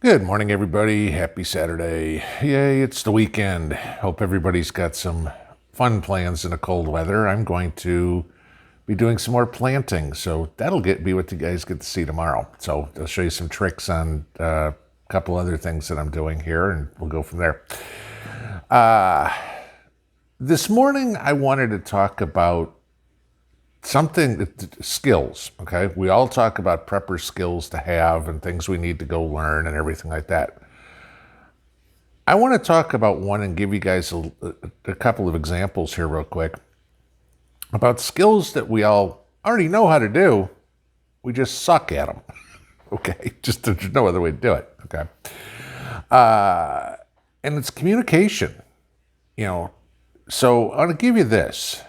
Good morning, everybody. Happy Saturday. Yay, it's the weekend. Hope everybody's got some fun plans in the cold weather. I'm going to be doing some more planting, so that'll be what you guys get to see tomorrow. So I'll show you some tricks on a couple other things that I'm doing here, and we'll go from there. This morning, I wanted to talk about skills, okay? We all talk about prepper skills to have and things we need to go learn and everything like that. I want to talk about one and give you guys a couple of examples here real quick about skills that we all already know how to do. We just suck at them, okay? Just there's no other way to do it, okay? And it's communication, So I'll give you this.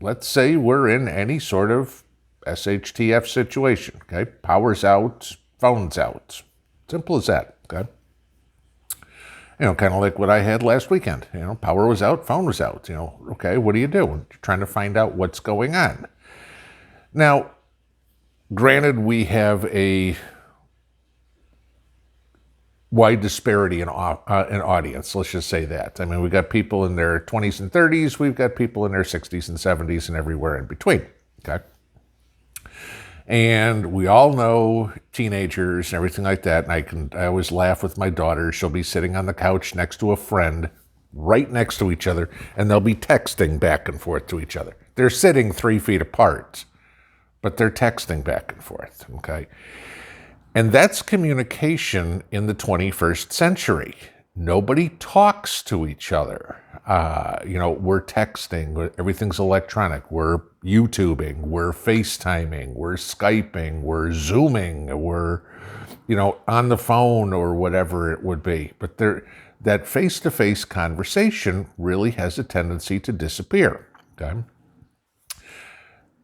Let's say we're in any sort of SHTF situation, okay? Power's out, phone's out. Simple as that, okay? Kind of like what I had last weekend. Power was out, phone was out. Okay, what do? You're trying to find out what's going on. Now, granted, we have a wide disparity in audience. Let's just say that. I mean, we've got people in their 20s and 30s. We've got people in their 60s and 70s and everywhere in between. Okay. And we all know teenagers and everything like that. And I always laugh with my daughter. She'll be sitting on the couch next to a friend, right next to each other, and they'll be texting back and forth to each other. They're sitting 3 feet apart, but they're texting back and forth. Okay. And that's communication in the 21st century. Nobody talks to each other. We're texting, everything's electronic. We're YouTubing, we're FaceTiming, we're Skyping, we're Zooming, we're, on the phone or whatever it would be. But that face-to-face conversation really has a tendency to disappear, okay?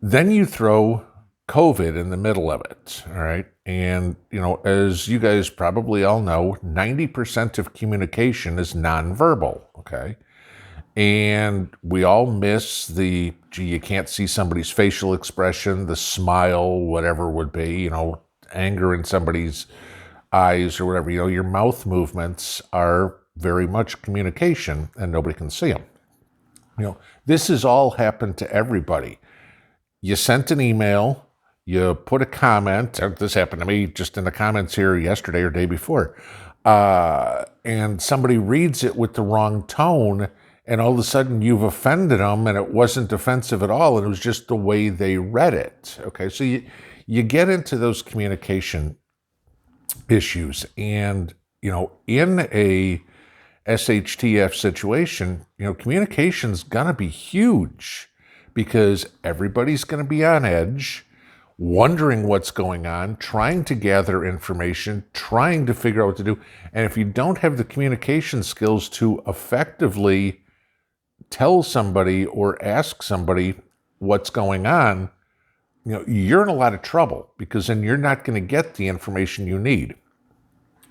Then you throw COVID in the middle of it, all right? And, as you guys probably all know, 90% of communication is nonverbal, okay? And we all miss you can't see somebody's facial expression, the smile, whatever would be, anger in somebody's eyes or whatever. Your mouth movements are very much communication and nobody can see them. This has all happened to everybody. You sent an email, you put a comment. This happened to me just in the comments here yesterday or day before. And somebody reads it with the wrong tone, and all of a sudden you've offended them, and it wasn't offensive at all. It was just the way they read it. Okay, so you get into those communication issues. And, in a SHTF situation, communication's going to be huge because everybody's going to be on edge, wondering what's going on, trying to gather information, trying to figure out what to do. And if you don't have the communication skills to effectively tell somebody or ask somebody what's going on, you're in a lot of trouble because then you're not going to get the information you need.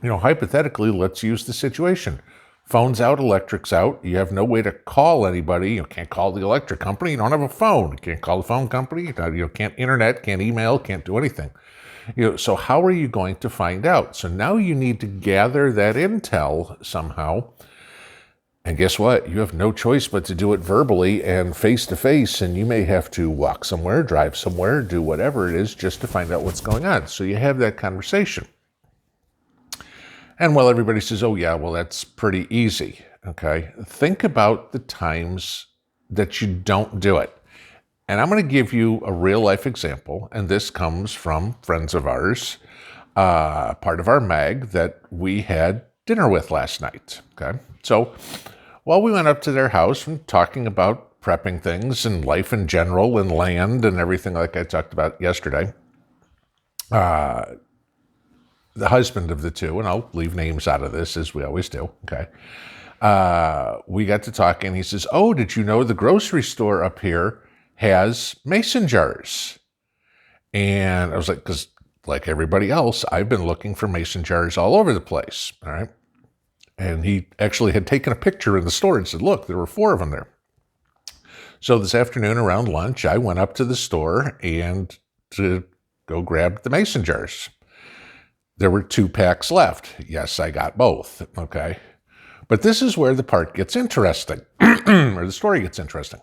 Hypothetically, let's use the situation. Phone's out, electric's out. You have no way to call anybody. You can't call the electric company. You don't have a phone. You can't call the phone company. You can't internet, can't email, can't do anything. So how are you going to find out? So now you need to gather that intel somehow. And guess what? You have no choice but to do it verbally and face to face. And you may have to walk somewhere, drive somewhere, do whatever it is just to find out what's going on. So you have that conversation. And while everybody says, oh yeah, well, that's pretty easy, okay? Think about the times that you don't do it. And I'm going to give you a real life example. And this comes from friends of ours, part of our mag that we had dinner with last night, okay? So while we went up to their house and talking about prepping things and life in general and land and everything like I talked about yesterday, the husband of the two, and I'll leave names out of this as we always do, okay? We got to talk and he says, oh, did you know the grocery store up here has mason jars? And I was like, because like everybody else, I've been looking for mason jars all over the place, all right? And he actually had taken a picture in the store and said, look, there were 4 of them there. So this afternoon around lunch, I went up to the store and to go grab the mason jars. There were 2 packs left. Yes, I got both. Okay. But this is where the part gets interesting, or the story gets interesting.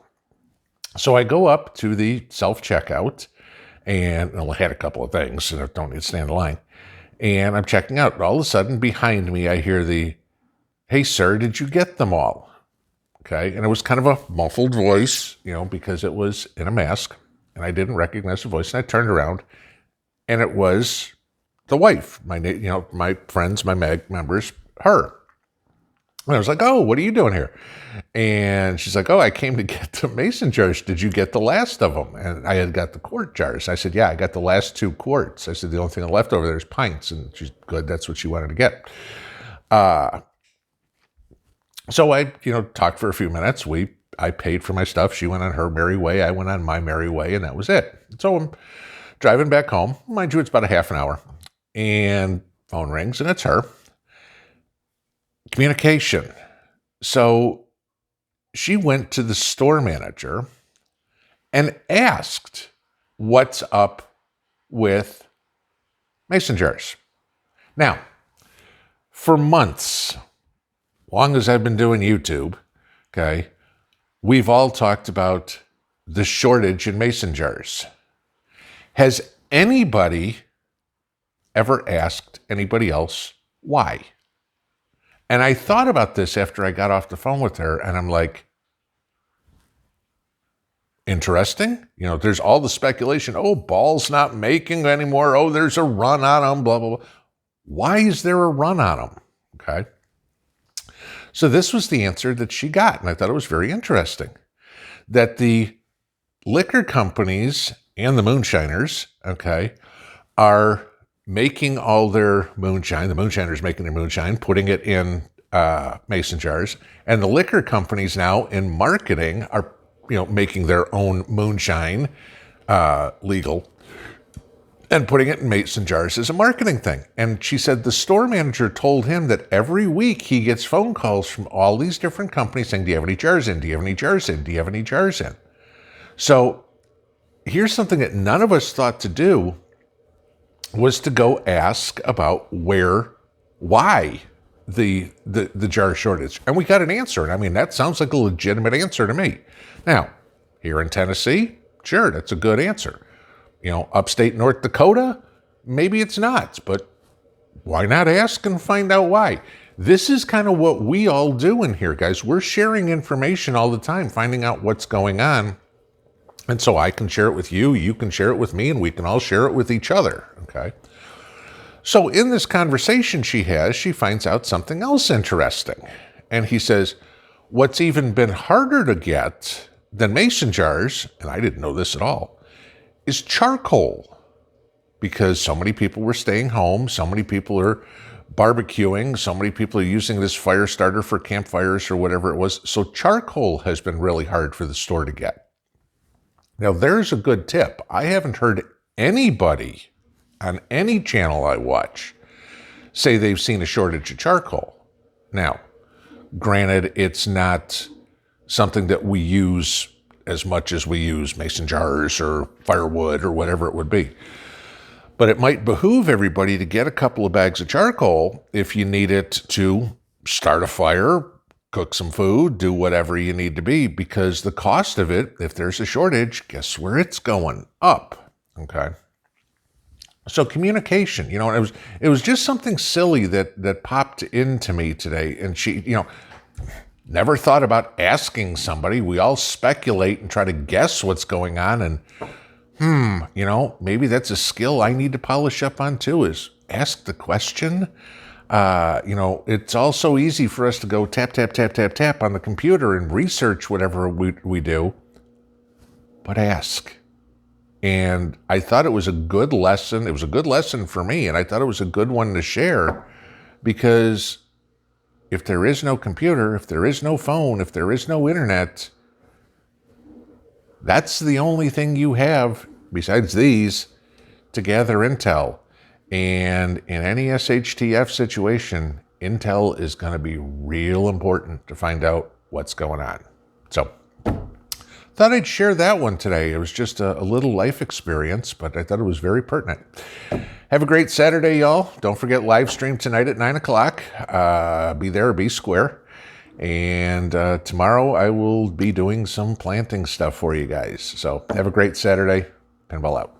So I go up to the self-checkout, and I had a couple of things, and I don't need to stand in line. And I'm checking out. All of a sudden, behind me, I hear the, "Hey, sir, did you get them all?" Okay. And it was kind of a muffled voice, because it was in a mask, and I didn't recognize the voice. And I turned around, and it was the wife, my friends, my MAG members, her. And I was like, "Oh, what are you doing here?" And she's like, "Oh, I came to get the mason jars. Did you get the last of them?" And I had got the quart jars. I said, "Yeah, I got the last 2 quarts." I said, "The only thing left over there is pints." And she's good. That's what she wanted to get. So I, talked for a few minutes. I paid for my stuff. She went on her merry way. I went on my merry way, and that was it. So I'm driving back home. Mind you, it's about a half an hour. And phone rings, and it's her. Communication. So she went to the store manager and asked, "What's up with mason jars?" Now, for months, long as I've been doing YouTube, okay, we've all talked about the shortage in mason jars. Has anybody ever asked anybody else why? And I thought about this after I got off the phone with her, and I'm like, interesting. There's all the speculation. Oh, Ball's not making anymore. Oh, there's a run on them, blah, blah, blah. Why is there a run on them? Okay. So this was the answer that she got, and I thought it was very interesting. That the liquor companies and the moonshiners, okay, are making all their moonshine. The moonshiners making their moonshine, putting it in mason jars, and the liquor companies now in marketing are, making their own moonshine legal and putting it in mason jars as a marketing thing. And she said the store manager told him that every week he gets phone calls from all these different companies saying, "Do you have any jars in? Do you have any jars in? Do you have any jars in?" So here's something that none of us thought to do, was to go ask about why the jar shortage. And we got an answer. And I mean, that sounds like a legitimate answer to me. Now, here in Tennessee, sure, that's a good answer. Upstate North Dakota, maybe it's not, but why not ask and find out why? This is kind of what we all do in here, guys. We're sharing information all the time, finding out what's going on. And so I can share it with you, you can share it with me, and we can all share it with each other, okay? So in this conversation she finds out something else interesting. And he says, what's even been harder to get than mason jars, and I didn't know this at all, is charcoal. Because so many people were staying home, so many people are barbecuing, so many people are using this fire starter for campfires or whatever it was. So charcoal has been really hard for the store to get. Now, there's a good tip. I haven't heard anybody on any channel I watch say they've seen a shortage of charcoal. Now, granted, it's not something that we use as much as we use mason jars or firewood or whatever it would be. But it might behoove everybody to get a couple of bags of charcoal if you need it to start a fire, cook some food, do whatever you need to be, because the cost of it, if there's a shortage, guess where it's going? Up. Okay. So communication, it was just something silly that popped into me today. And she, never thought about asking somebody. We all speculate and try to guess what's going on. And, maybe that's a skill I need to polish up on too, is ask the question. It's all so easy for us to go tap, tap, tap, tap, tap on the computer and research whatever we do, but ask. And I thought it was a good lesson. It was a good lesson for me, and I thought it was a good one to share, because if there is no computer, if there is no phone, if there is no internet, that's the only thing you have besides these to gather intel. And in any SHTF situation, intel is going to be real important to find out what's going on. So Thought I'd share that one today. It was just a little life experience, but I thought it was very pertinent. Have a great Saturday, y'all. Don't forget live stream tonight at 9 o'clock. Be there or be square. And tomorrow I will be doing some planting stuff for you guys. So have a great Saturday. Pinball out.